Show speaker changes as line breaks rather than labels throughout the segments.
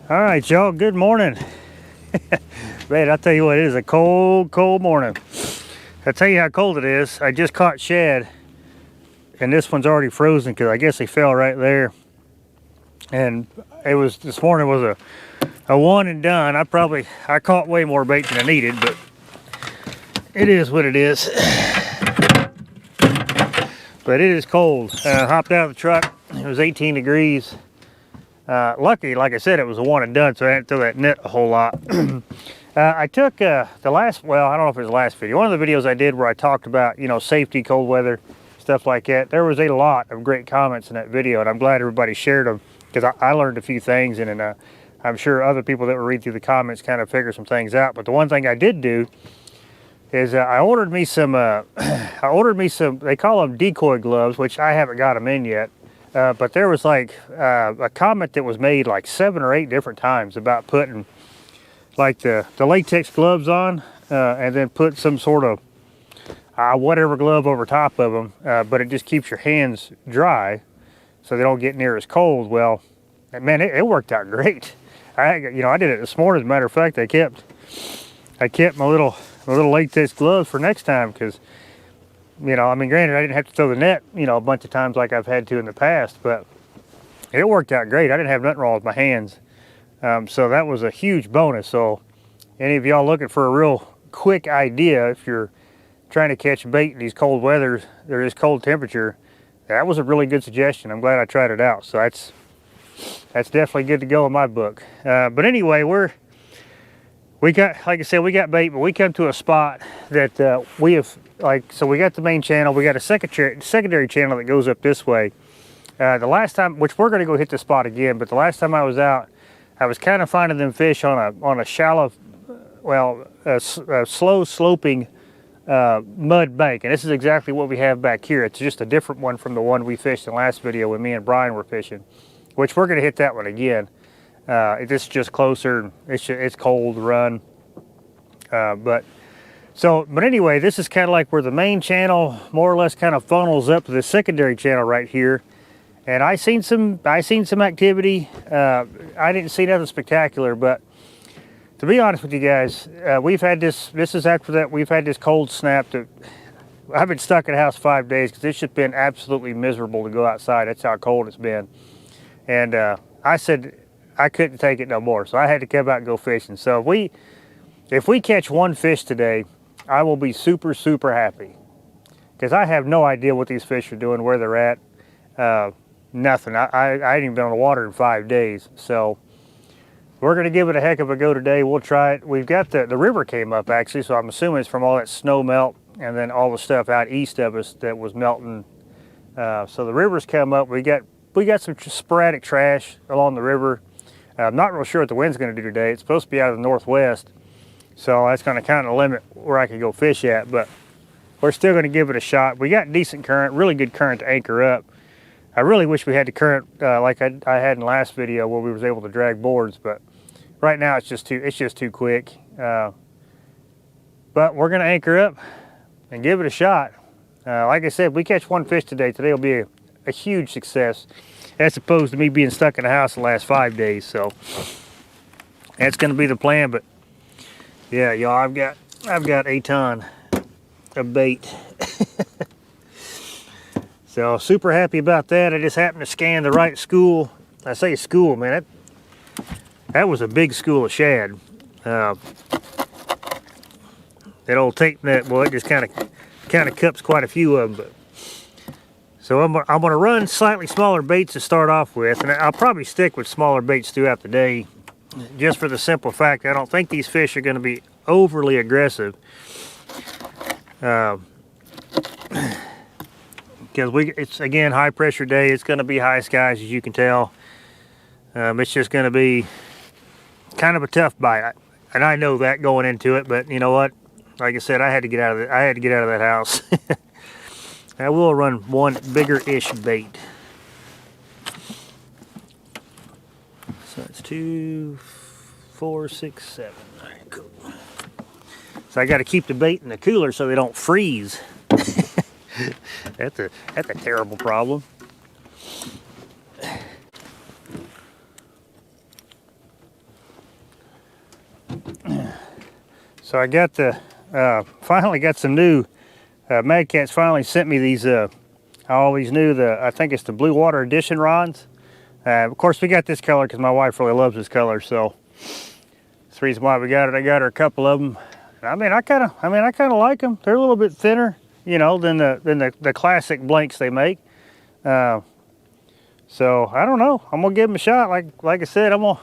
All right, y'all, good morning. Man, I'll tell you what, it is a cold, cold morning. I'll tell you how cold it is. I just caught shad, and this one's already frozen because I guess they fell right there. And it was, this morning was a one and done. I caught way more bait than I needed, but it is what it is. But it is cold. Hopped out of the truck, it was 18 degrees. Lucky, like I said, it was a one and done, so I didn't throw that net a whole lot. I took the last, well, I don't know if it was the last video. One of the videos I did where I talked about, you know, safety, cold weather, stuff like that. There was a lot of great comments in that video, and I'm glad everybody shared them because I learned a few things, and I'm sure other people that will read through the comments kind of figure some things out. But the one thing I did do is I ordered me some, they call them decoy gloves, which I haven't got them in yet. But there was like a comment that was made like 7 or 8 different times about putting like the latex gloves on and then put some sort of whatever glove over top of them, but it just keeps your hands dry so they don't get near as cold. Well, man, it worked out great. I did it this morning. As a matter of fact, I kept my little latex gloves for next time because, you know, I mean, granted, I didn't have to throw the net, you know, a bunch of times like I've had to in the past, but it worked out great. I didn't have nothing wrong with my hands. So that was a huge bonus. So any of y'all looking for a real quick idea, if you're trying to catch bait in these cold weathers, or this cold temperature, that was a really good suggestion. I'm glad I tried it out. So that's definitely good to go in my book. But anyway, we got, like I said, we got bait, but we come to a spot that we have, so we got the main channel, we got a secondary channel that goes up this way. The last time, which we're gonna go hit the spot again, but the last time I was out, I was kind of finding them fish on a shallow, well, a slow sloping mud bank. And this is exactly what we have back here. It's just a different one from the one we fished in the last video when me and Brian were fishing, which we're gonna hit that one again. This is just closer. It's cold to run. But anyway, this is kind of like where the main channel more or less kind of funnels up to the secondary channel right here. And I seen some activity. I didn't see nothing spectacular, but to be honest with you guys, we've had this is after that, we've had this cold snap that I've been stuck in the house 5 days because it's just been absolutely miserable to go outside. That's how cold it's been. And I said I couldn't take it no more, so I had to come out and go fishing. So if we catch one fish today, I will be super, super happy because I have no idea what these fish are doing, where they're at. Nothing. I ain't even been on the water in 5 days. So we're going to give it a heck of a go today. We'll try it. We've got the river came up actually, so I'm assuming it's from all that snow melt and then all the stuff out east of us that was melting. So the river's come up. We got some sporadic trash along the river. I'm not real sure what the wind's going to do today. It's supposed to be out of the northwest, so that's going to kind of limit where I can go fish at, but we're still going to give it a shot. We got decent current, really good current to anchor up. I really wish we had the current like I had in the last video where we was able to drag boards, but right now it's just too quick. But we're going to anchor up and give it a shot. Like I said, if we catch one fish today will be a huge success, as opposed to me being stuck in the house the last 5 days. So that's going to be the plan. But yeah, y'all, I've got a ton of bait. So super happy about that. I just happened to scan the right school. I say school, man, that was a big school of shad. That old tape net, well, it just kind of cups quite a few of them. But so I'm gonna run slightly smaller baits to start off with, and I'll probably stick with smaller baits throughout the day, just for the simple fact I don't think these fish are going to be overly aggressive. Because it's again high pressure day. It's going to be high skies, as you can tell. It's just going to be kind of a tough bite, and I know that going into it. But you know what? Like I said, I had to get out of it. I had to get out of that house. I will run one bigger-ish bait. So it's 2, 4, 6, 7. All right, cool. So I got to keep the bait in the cooler so they don't freeze. That's a terrible problem. So I got the, finally got some new, Mad Catz finally sent me these, I always knew I think it's the Blue Water Edition rods. Of course we got this color because my wife really loves this color, so that's the reason why we got it. I got her a couple of them. I mean, I kind of like them. They're a little bit thinner, you know, than the classic blanks they make. So I don't know. I'm gonna give them a shot. Like I said, I'm gonna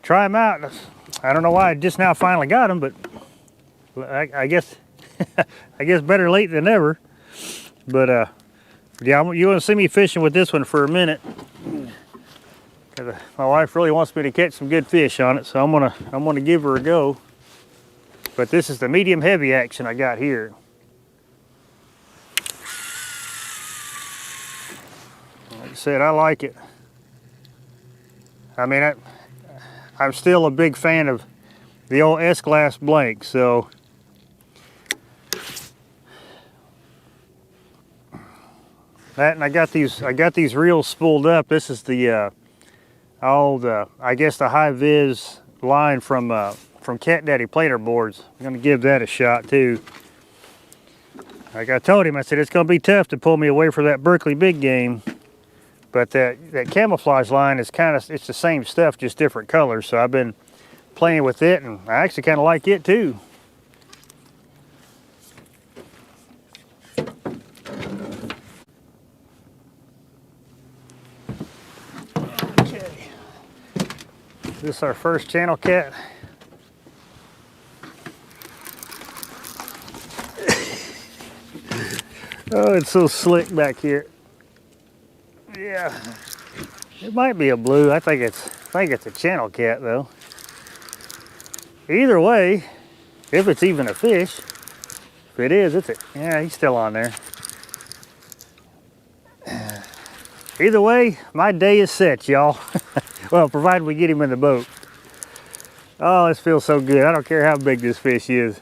try them out. I don't know why I just now finally got them, but I guess I guess better late than never. But yeah, you want to see me fishing with this one for a minute? Cause my wife really wants me to catch some good fish on it, so I'm gonna give her a go. But this is the medium heavy action I got here. Like I said, I like it. I mean, I'm still a big fan of the old S-Glass blank, so that, and I got these reels spooled up. This is the I guess the high vis line from Cat Daddy planer boards. I'm gonna give that a shot too. Like I told him, I said it's gonna be tough to pull me away from that Berkeley big game, but that camouflage line is it's the same stuff, just different colors. So I've been playing with it, and I actually kind of like it too. Okay, this is our first channel cat. Oh, it's so slick back here. Yeah, it might be a blue. I think it's a channel cat though. Either way, if it's even a fish, if it is, yeah, he's still on there. Either way, my day is set, y'all. Well, provided we get him in the boat. Oh, this feels so good. I don't care how big this fish is.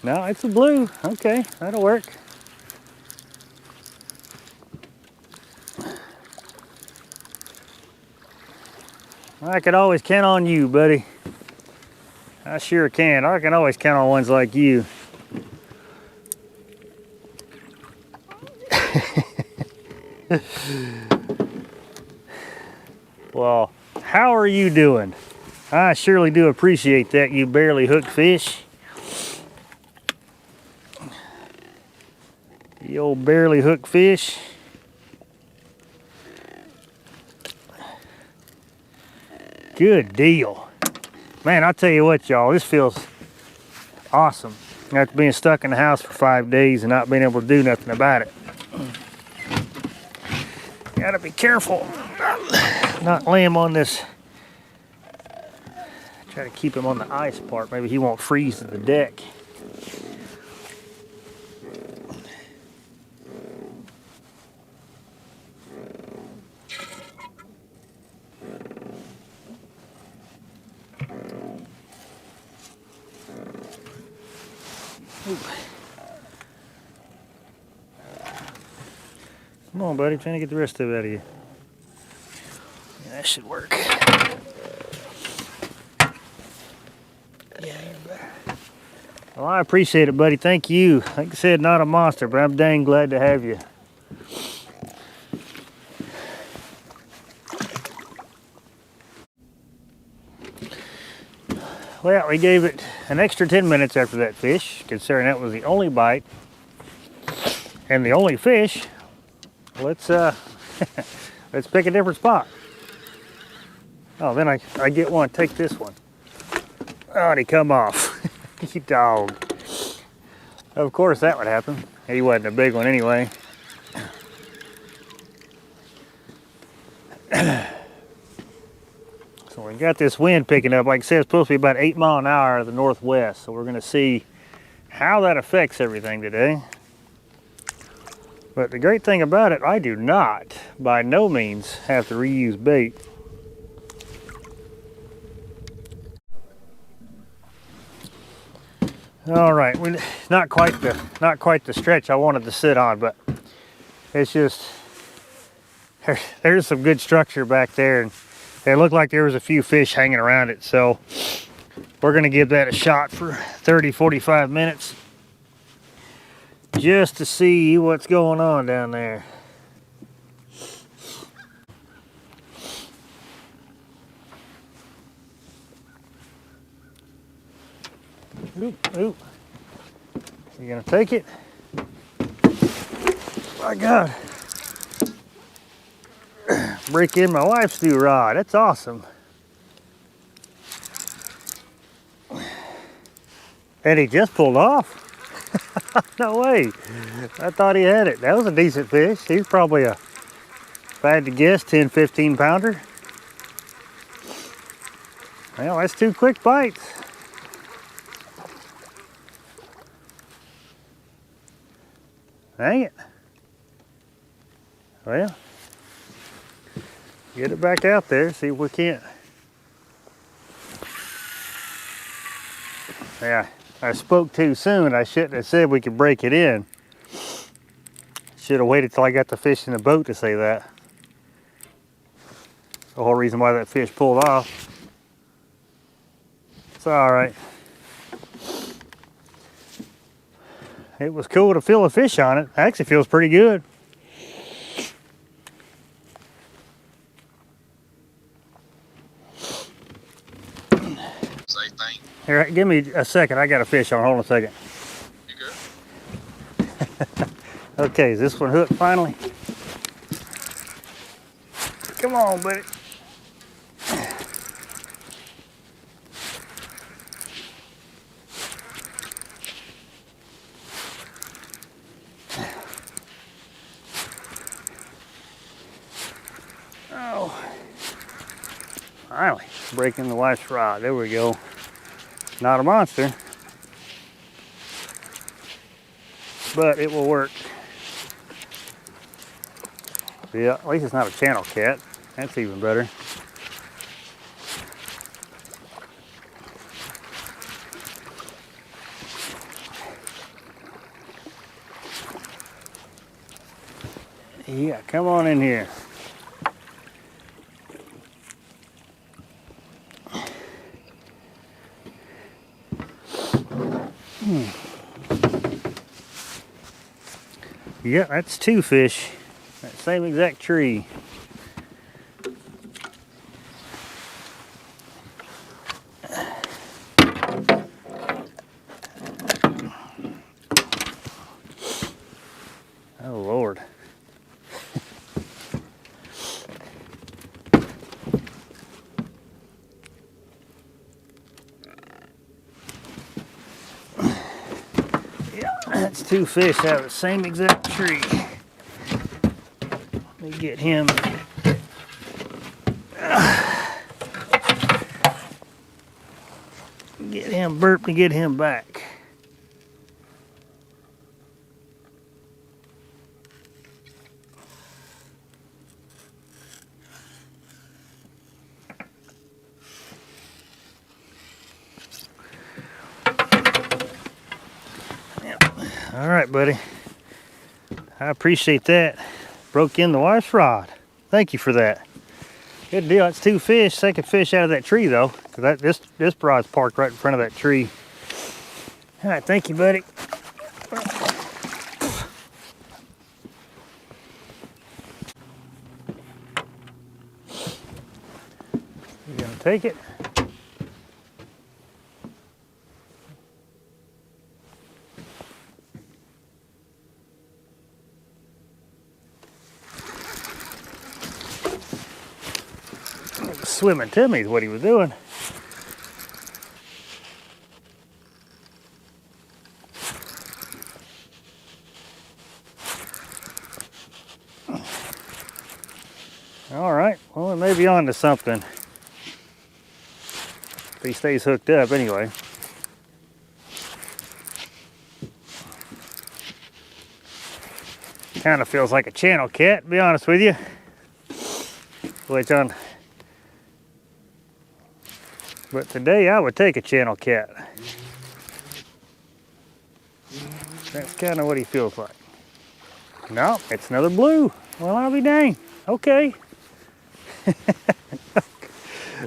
No, it's a blue. Okay, that'll work. I can always count on you, buddy. I sure can. I can always count on ones like you. Well, how are you doing? I surely do appreciate that, you barely hooked fish. You old barely hooked fish. Good deal. Man, I'll tell you what, y'all, this feels awesome. After being stuck in the house for 5 days and not being able to do nothing about it. Gotta be careful not lay him on this. Try to keep him on the ice part. Maybe he won't freeze to the deck. Ooh. Come on, buddy. I'm trying to get the rest of it out of you. Yeah, that should work. Yeah, you're better. Well, I appreciate it, buddy. Thank you. Like I said, not a monster, but I'm dang glad to have you. Well, we gave it an extra 10 minutes after that fish, considering that was the only bite and the only fish. Let's let's pick a different spot. Oh, then I get one. Take this one. Oh, he come off. You dog. Of course that would happen. He wasn't a big one anyway. So we got this wind picking up. Like I said, it's supposed to be about 8 miles an hour out of the northwest. So we're going to see how that affects everything today. But the great thing about it, I do not, by no means, have to reuse bait. All right, not quite the stretch I wanted to sit on, but it's just there's some good structure back there, and it looked like there was a few fish hanging around it. So we're gonna give that a shot for 30-45 minutes just to see what's going on down there. Oop, oop. You gonna take it? My God. Break in my wife's new rod. That's awesome. And he just pulled off. No way. I thought he had it. That was a decent fish. He's probably a, if I had to guess, 10-15 pounder. Well, that's 2 quick bites. Dang it. Well, get it back out there, see if we can't. Yeah, I spoke too soon. I shouldn't have said we could break it in. Should have waited till I got the fish in the boat to say that. The whole reason why that fish pulled off. It's all right. It was cool to feel a fish on it. Actually feels pretty good.
Same thing.
Here, give me a second. I got a fish on. Hold on a second.
You good?
Okay, is this one hooked finally? Come on, buddy. Oh, finally breaking the wife's rod. There we go. Not a monster, but it will work. Yeah, at least it's not a channel cat. That's even better. Yeah, come on in here. Yeah, that's 2 fish. That same exact tree. Oh Lord. That's 2 fish out of the same exact tree. Let me get him. Get him burped and get him back. All right, buddy. I appreciate that. Broke in the wife's rod. Thank you for that. Good deal. That's 2 fish. Second fish out of that tree, though. This rod's parked right in front of that tree. All right, thank you, buddy. You gonna take it? Swimming to me is what he was doing. All right, well, it may be on to something. If he stays hooked up anyway. Kind of feels like a channel cat, to be honest with you. Which on, but today I would take a channel cat. That's kind of what he feels like. No, it's another blue. Well, I'll be dang. Okay.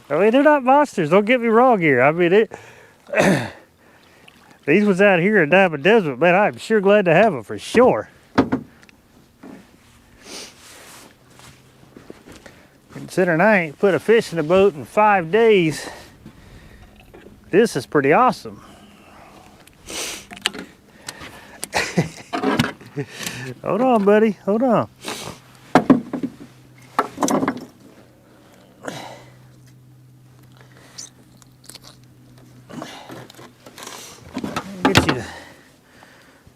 I mean, they're not monsters. Don't get me wrong here. I mean, These ones out here in Diamond Desert, man, I'm sure glad to have them for sure. Considering I ain't put a fish in the boat in 5 days, this is pretty awesome. Hold on, buddy, hold on.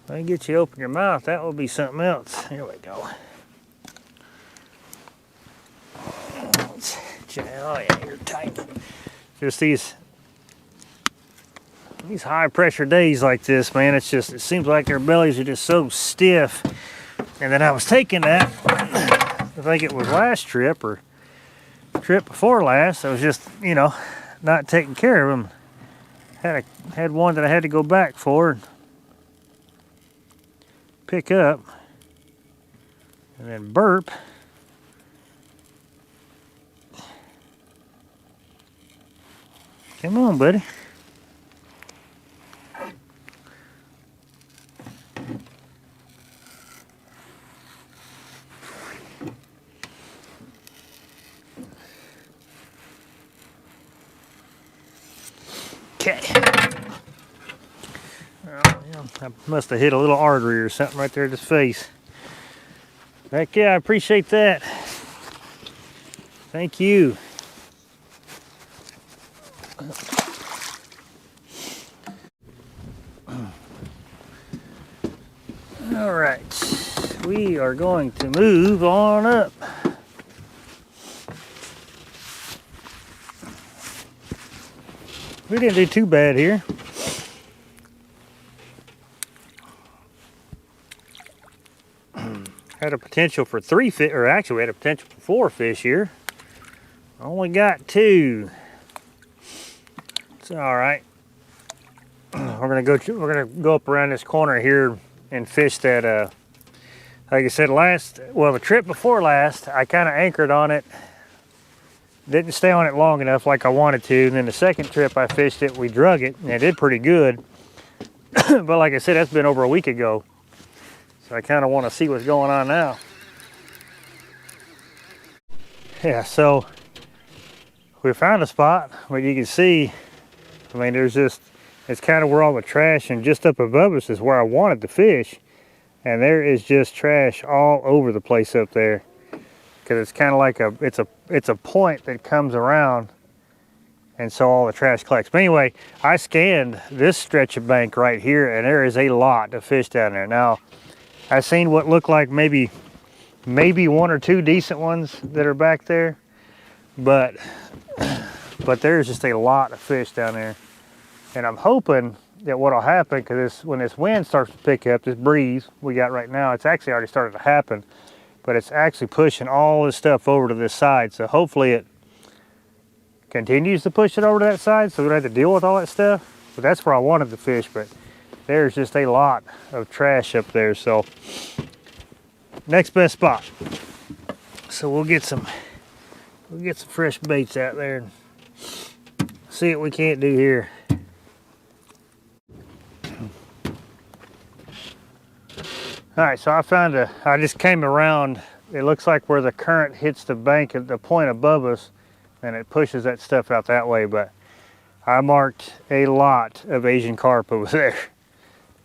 Let me get you to open your mouth. That will be something else. Here we go. Oh yeah, you're tight. Just these high pressure days like this, man. It's just, it seems like their bellies are just so stiff. And then I was taking that, I think it was last trip or trip before last. I was just, you know, not taking care of them. Had one that I had to go back for and pick up, and then burp. Come on, buddy. Okay. Oh, yeah, I must have hit a little artery or something right there in his face. Heck yeah, I appreciate that. Thank you. All right, we are going to move on up. We didn't do too bad here. Had a potential for 3 fish, or actually we had a potential for 4 fish here. Only got 2. It's all right. We're gonna go up around this corner here and fish that. Like I said, the trip before last, I kind of anchored on it. Didn't stay on it long enough like I wanted to. And then the second trip I fished it, we drug it, and it did pretty good. But like I said, that's been over a week ago. So I kind of want to see what's going on now. Yeah, so we found a spot where you can see, I mean, it's kind of where all the trash, and just up above us is where I wanted to fish. And there is just trash all over the place up there. Because it's kind of like it's a point that comes around, and so all the trash collects. But anyway, I scanned this stretch of bank right here, and there is a lot of fish down there. Now, I seen what looked like maybe 1 or 2 decent ones that are back there, but there's just a lot of fish down there. And I'm hoping that what'll happen, because when this wind starts to pick up, this breeze we got right now, it's actually already started to happen, but it's actually pushing all this stuff over to this side. So hopefully it continues to push it over to that side so we don't have to deal with all that stuff. But that's where I wanted to fish, but there's just a lot of trash up there. So next best spot. So we'll get some fresh baits out there and see what we can't do here. All right, so I just came around, it looks like where the current hits the bank at the point above us, and it pushes that stuff out that way, but I marked a lot of Asian carp over there.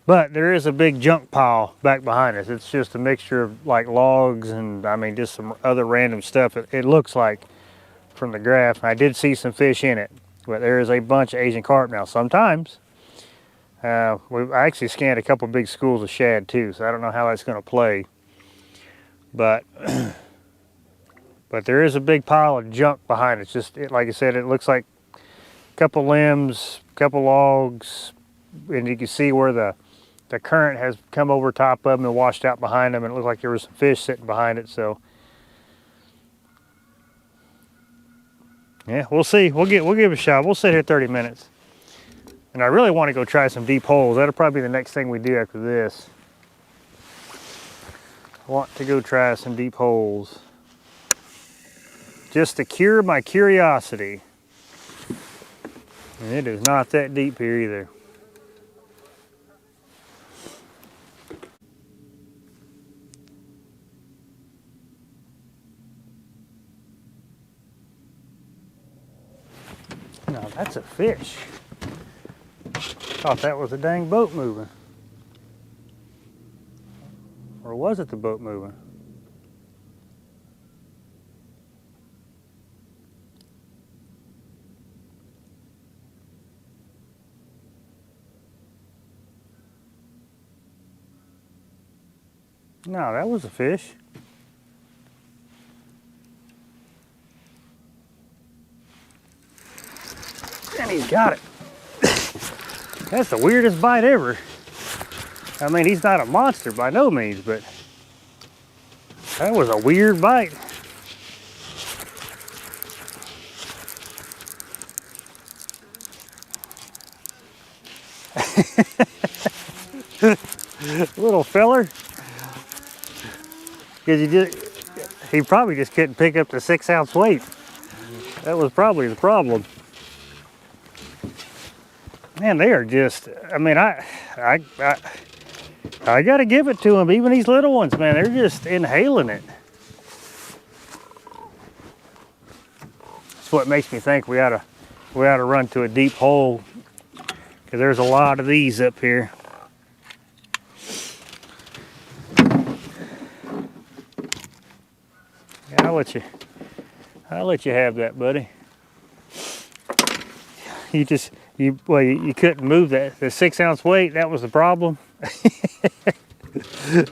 But there is a big junk pile back behind us. It's just a mixture of like logs and, I mean, just some other random stuff. It looks like from the graph. I did see some fish in it, but there is a bunch of Asian carp now. Sometimes, I actually scanned a couple big schools of shad too, so I don't know how that's going to play. But there is a big pile of junk behind it. It's just, like I said, it looks like a couple limbs, a couple logs, and you can see where the current has come over top of them and washed out behind them, and it looked like there was some fish sitting behind it. So yeah, we'll see. We'll give it a shot. We'll sit here 30 minutes. And I really want to go try some deep holes. That'll probably be the next thing we do after this. I want to go try some deep holes, just to cure my curiosity. And it is not that deep here either. Now that's a fish. Thought that was a dang boat moving. Or was it the boat moving? No, that was a fish. And he's got it. That's the weirdest bite ever. I mean, he's not a monster by no means, but that was a weird bite. Little feller. Because he probably just couldn't pick up the 6-ounce weight. That was probably the problem. Man, they are just, I mean, I gotta give it to them. Even these little ones, man, they're just inhaling it. That's what makes me think we ought to run to a deep hole, because there's a lot of these up here. Yeah, I'll let you have that, buddy. You couldn't move that, the 6-ounce weight. That was the problem.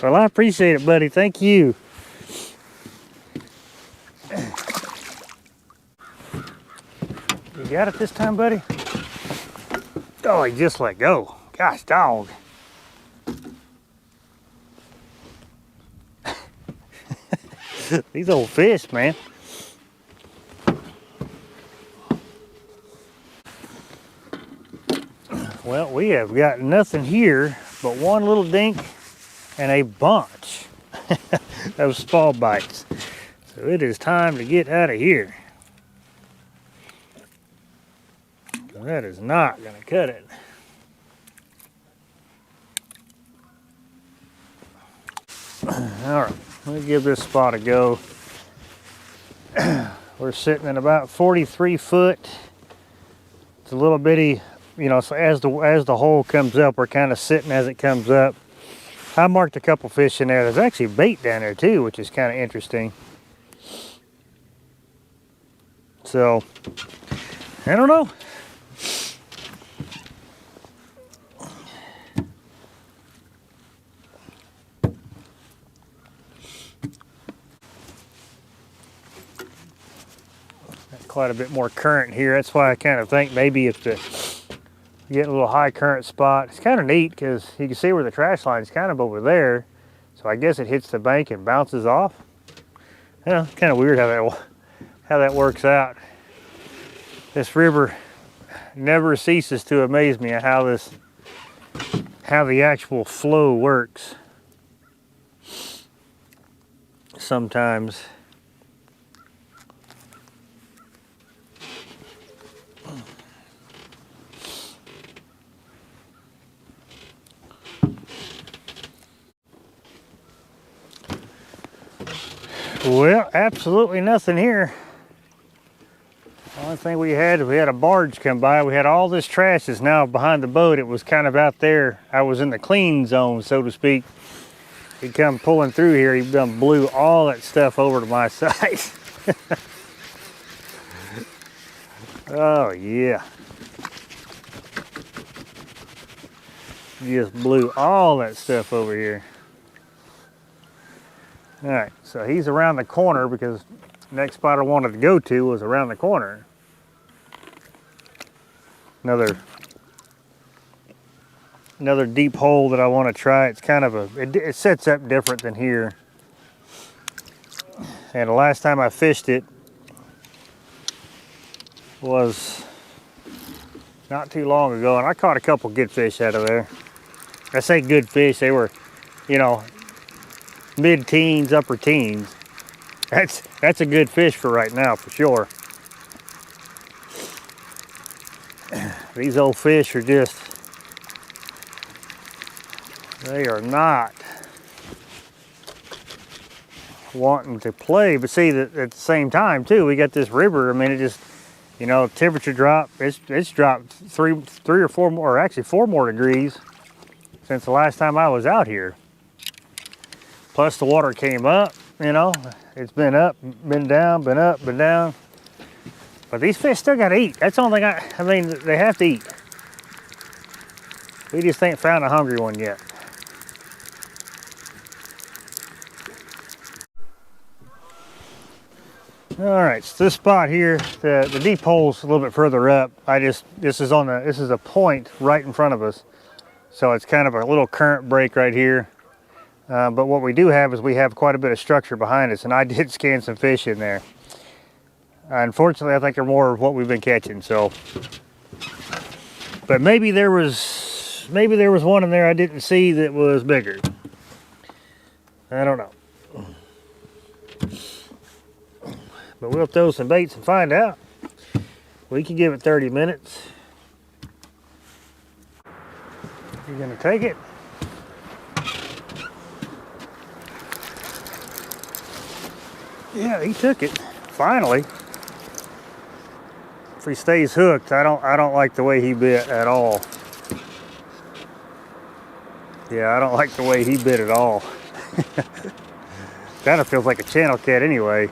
Well, I appreciate it, buddy. Thank you. You got it this time, buddy? Oh, he just let go. Gosh, dog. These old fish, man. Well, we have got nothing here but one little dink and a bunch of small bites. So it is time to get out of here. That is not going to cut it. All right, let me give this spot a go. We're sitting at about 43 foot. It's a little bitty, you know, so as the hole comes up, we're kind of sitting as it comes up. I marked a couple fish in there. There's actually bait down there too, which is kind of interesting. So, I don't know. Quite a bit more current here. That's why I kind of think maybe if you get a little high current spot, it's kind of neat because you can see where the trash line is kind of over there. So I guess it hits the bank and bounces off. Yeah, it's kind of weird how that works out. This river never ceases to amaze me at how the actual flow works. Sometimes. Well, absolutely nothing here. The only thing we had a barge come by. We had all this trash that's now behind the boat. It was kind of out there. I was in the clean zone, so to speak. He come pulling through here. He done blew all that stuff over to my side. Oh yeah. Just blew all that stuff over here. All right, so he's around the corner because the next spot I wanted to go to was around the corner. Another deep hole that I want to try. It's kind of it sets up different than here. And the last time I fished it was not too long ago, and I caught a couple good fish out of there. I say good fish, they were, you know, mid-teens, upper teens. That's a good fish for right now, for sure. These old fish are just, they are not wanting to play. But see, that at the same time too, we got this river. I mean, it just, you know, temperature drop. It's dropped three or four more, or actually 4 more degrees since the last time I was out here. Plus the water came up. You know, it's been up, been down, been up, been down. But these fish still gotta eat. That's the only thing I mean, they have to eat. We just ain't found a hungry one yet. All right, so this spot here, the deep hole's a little bit further up. This is a point right in front of us. So it's kind of a little current break right here. But what we do have is we have quite a bit of structure behind us, and I did scan some fish in there. Unfortunately, I think they're more of what we've been catching, so. But maybe there was one in there I didn't see that was bigger. I don't know. But we'll throw some baits and find out. We can give it 30 minutes. You gonna take it? Yeah, he took it. Finally. If he stays hooked, I don't like the way he bit at all. Yeah, I don't like the way he bit at all. Kind of feels like a channel cat anyway.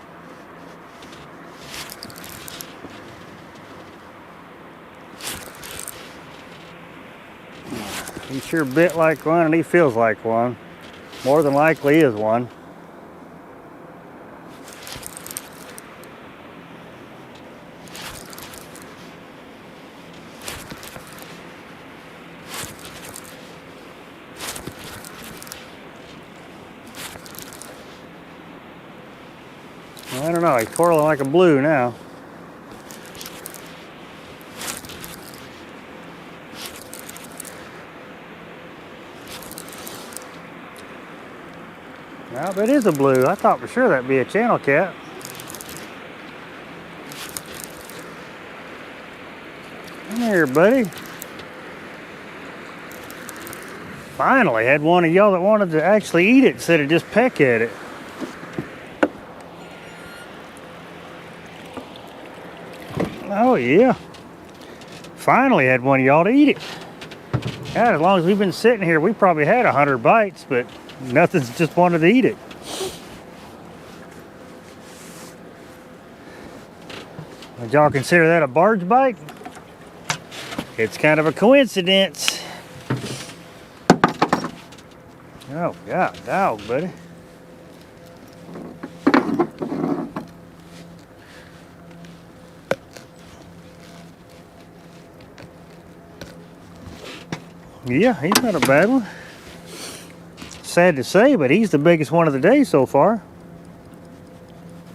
He sure bit like one, and he feels like one. More than likely is one. I don't know, he's twirling like a blue now. Now that is a blue. I thought for sure that'd be a channel cat. Come here, buddy. Finally had one of y'all that wanted to actually eat it instead of just peck at it. Oh yeah. Finally had one of y'all to eat it. God, as long as we've been sitting here, we probably had 100 bites, but nothing's just wanted to eat it. Would y'all consider that a barge bite? It's kind of a coincidence. Oh God, dog, buddy. Yeah, he's not a bad one. Sad to say, but he's the biggest one of the day so far.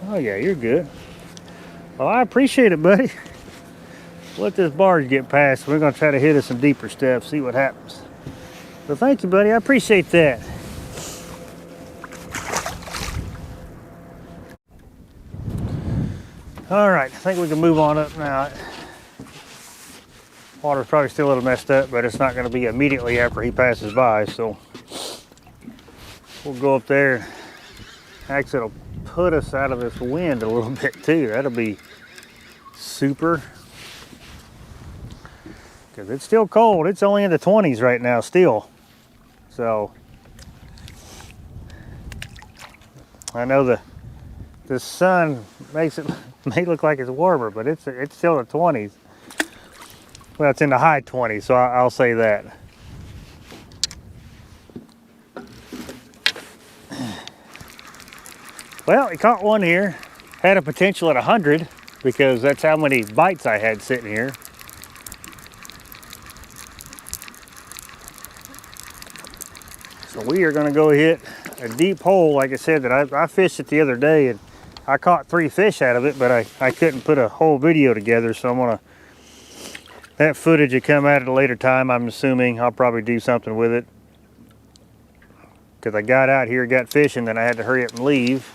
Oh yeah, you're good. Well, I appreciate it, buddy. Let this barge get past. We're gonna try to hit us some deeper steps, see what happens. So thank you, buddy. I appreciate that. All right, I think we can move on up now. Water's probably still a little messed up, but it's not going to be immediately after he passes by, so we'll go up there. Actually, it'll put us out of this wind a little bit too. That'll be super. Because it's still cold. It's only in the 20s right now still. So I know the sun makes it may look like it's warmer, but it's still the 20s. Well, it's in the high 20s, so I'll say that. Well, he caught one here. Had a potential at 100 because that's how many bites I had sitting here. So we are going to go hit a deep hole, like I said, that I fished it the other day, and I caught 3 fish out of it, but I couldn't put a whole video together, so I'm going to. That footage will come out at a later time. I'm assuming I'll probably do something with it. Because I got out here, got fishing, then I had to hurry up and leave.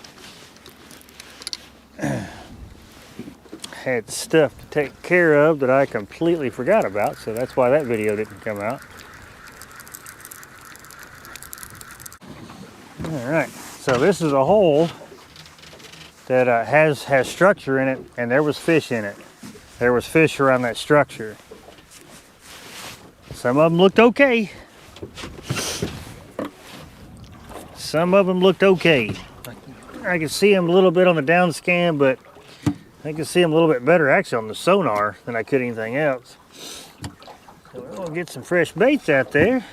had stuff to take care of that I completely forgot about, so that's why that video didn't come out. All right, so this is a hole that has structure in it, and there was fish in it. There was fish around that structure. Some of them looked okay. Some of them looked okay. I can see them a little bit on the down scan, but I can see them a little bit better actually on the sonar than I could anything else. So we're gonna get some fresh baits out there.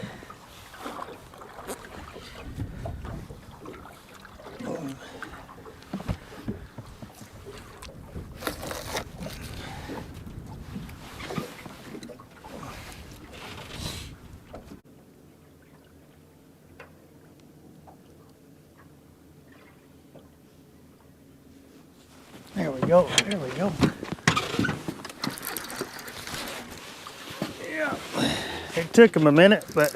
There we go, there we go. Yeah, it took them a minute, but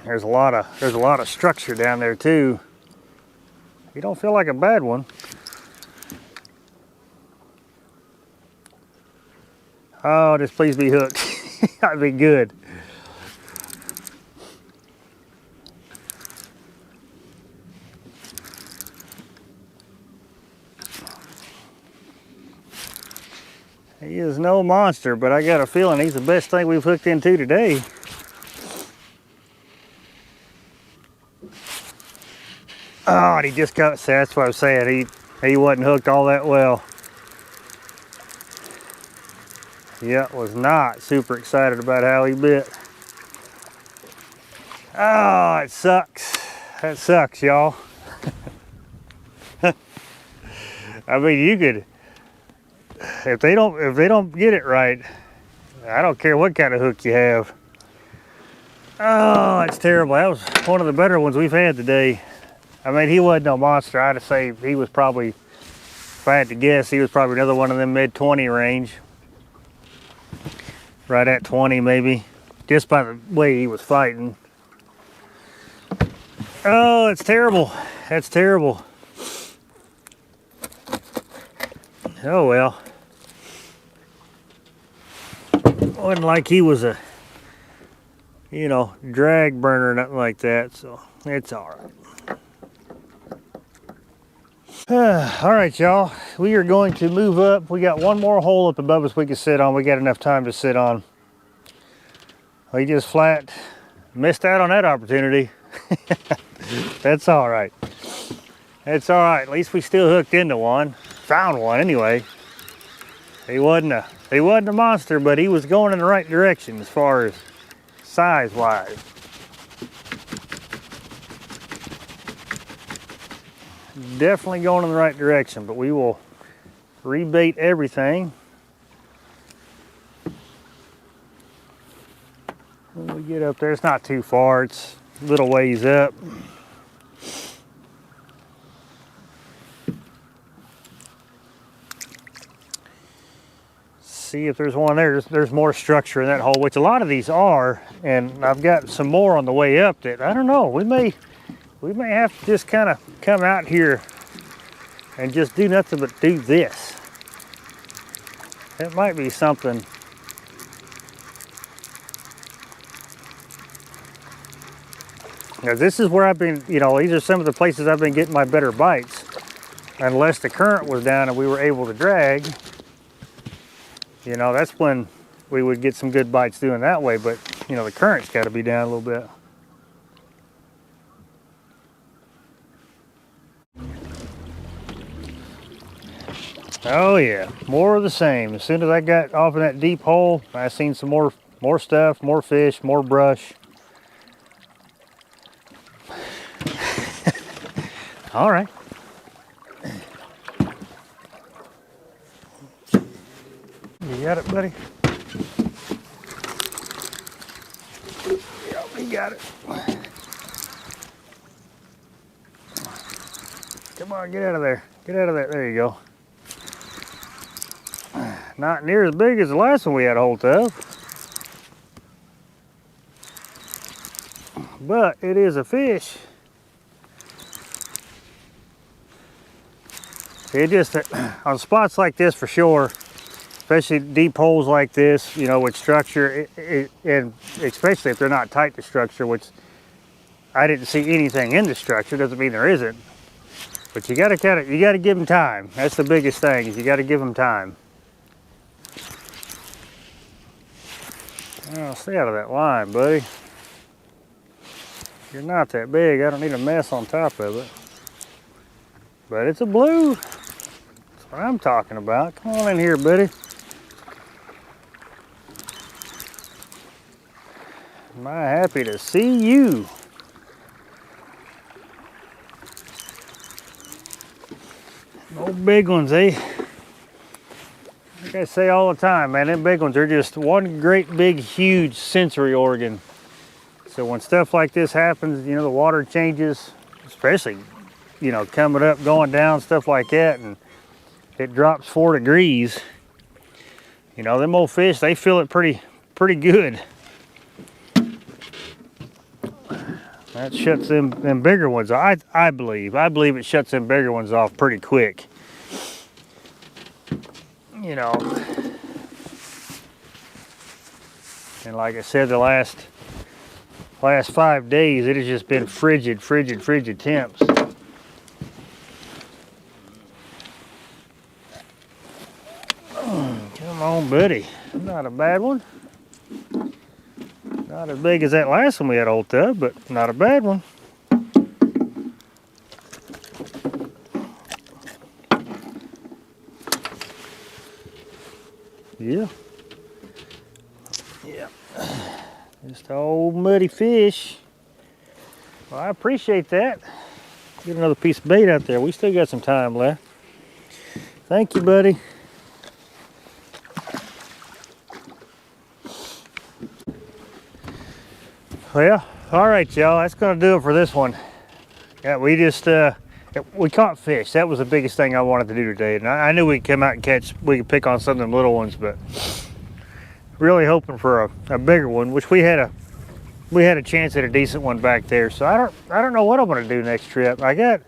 there's a lot of structure down there too. You don't feel like a bad one. Oh, just please be hooked. That'd be good. He is no monster, but I got a feeling he's the best thing we've hooked into today. Oh, and he just got, see, that's what I was saying. He wasn't hooked all that well. Yeah, was not super excited about how he bit. Oh, it sucks. That sucks, y'all. I mean, you could, if they don't get it right, I don't care what kind of hook you have. Oh, it's terrible. That was one of the better ones we've had today. I mean, he wasn't no monster. I'd say he was probably, if I had to guess, he was probably another one of them mid-20 range. Right at 20 maybe, just by the way he was fighting. Oh, it's terrible. That's terrible. Oh well. Wasn't like he was a, you know, drag burner or nothing like that, so it's all right. All right, y'all. We are going to move up. We got one more hole up above us we can sit on. We got enough time to sit on. We just flat missed out on that opportunity. That's all right. It's all right. At least we still hooked into one. Found one anyway. He wasn't a monster, but he was going in the right direction as far as size-wise. Definitely going in the right direction, but we will rebait everything when we get up there. It's not too far, it's a little ways up. See if there's one there. There's more structure in that hole, which a lot of these are, and I've got some more on the way up that I don't know, we may have to just kind of come out here and just do nothing but do this. It might be something. Now this is where I've been, you know, these are some of the places I've been getting my better bites. Unless the current was down and we were able to drag, you know, that's when we would get some good bites doing that way, but you know, the current's got to be down a little bit. Oh yeah, more of the same. As soon as I got off in that deep hole, I seen some more stuff, more fish, more brush. All right. You got it, buddy? Yeah, we got it. Come on, get out of there. Get out of there. There you go. Not near as big as the last one we had a hold of. but it is a fish. It just, on spots like this for sure, especially deep holes like this, you know, with structure, and especially if they're not tight to structure, which I didn't see anything in the structure, doesn't mean there isn't. But you gotta give them time. That's the biggest thing, is you gotta give them time. Oh, stay out of that line, buddy. You're not that big. I don't need a mess on top of it. But it's a blue. That's what I'm talking about. Come on in here, buddy. Am I happy to see you? No big ones, eh? Like I say all the time, man, them big ones are just one great big huge sensory organ. So when stuff like this happens, you know, the water changes, especially, you know, coming up, going down, stuff like that, and it drops 4 degrees, you know, them old fish, they feel it pretty good. That shuts them bigger ones off. I believe it shuts them bigger ones off pretty quick. You know, and like I said, the last 5 days, it has just been frigid temps. Come on, buddy. Not a bad one. Not as big as that last one we had old tub, but not a bad one. Yeah. Just an old muddy fish. Well, I appreciate that. Get another piece of bait out there. We still got some time left. Thank you, buddy. Well, all right, y'all. That's gonna do it for this one. Yeah, we caught fish. That was the biggest thing I wanted to do today. And I knew we'd come out and we could pick on some of them little ones, but really hoping for a bigger one, which we had a chance at a decent one back there. So I don't know what I'm gonna do next trip. I got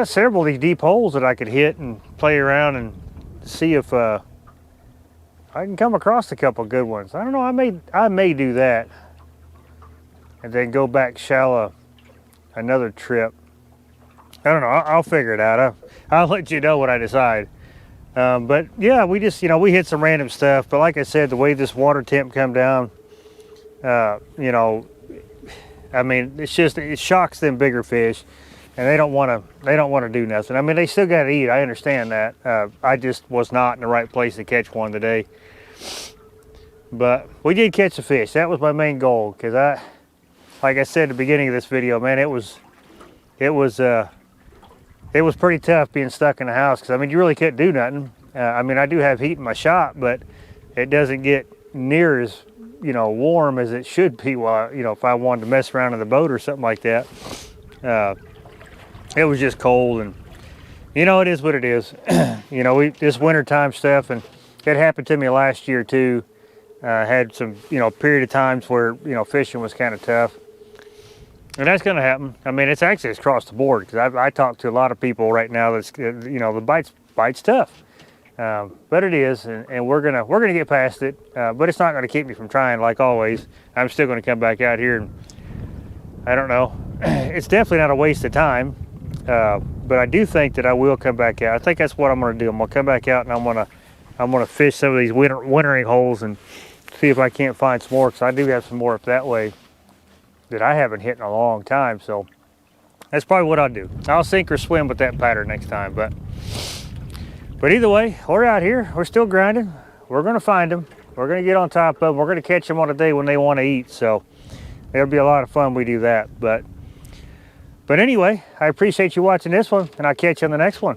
several of these deep holes that I could hit and play around and see if I can come across a couple good ones. I don't know, I may do that. And then go back shallow another trip. I don't know, I'll figure it out. I'll let you know what I decide. But yeah, we just, you know, we hit some random stuff. But like I said, the way this water temp come down, you know, I mean, it shocks them bigger fish, and they don't want to do nothing. I mean, they still got to eat. I understand that. I just was not in the right place to catch one today. But we did catch a fish. That was my main goal, because like I said at the beginning of this video, man, it was pretty tough being stuck in the house, because I mean, you really couldn't do nothing. I mean, I do have heat in my shop, but it doesn't get near as, you know, warm as it should be while, you know, if I wanted to mess around in the boat or something like that. It was just cold, and you know, it is what it is. You know, this wintertime stuff, and it happened to me last year too. Had some, you know, period of times where, you know, fishing was kind of tough. And that's going to happen. I mean, it's across the board, because I talk to a lot of people right now that's, you know, the bite's tough. But it is, and we're gonna get past it. But it's not going to keep me from trying. Like always, I'm still going to come back out here, and I don't know. It's definitely not a waste of time. But I do think that I will come back out. I think that's what I'm going to do. I'm going to come back out, and I'm going to fish some of these wintering holes and see if I can't find some more, because I do have some more up that way that I haven't hit in a long time. So that's probably what I'll do. I'll sink or swim with that pattern next time. But either way, we're out here. We're still grinding. We're going to find them. We're going to get on top of them. We're going to catch them on a day when they want to eat. So it'll be a lot of fun we do that. But anyway, I appreciate you watching this one, and I'll catch you on the next one.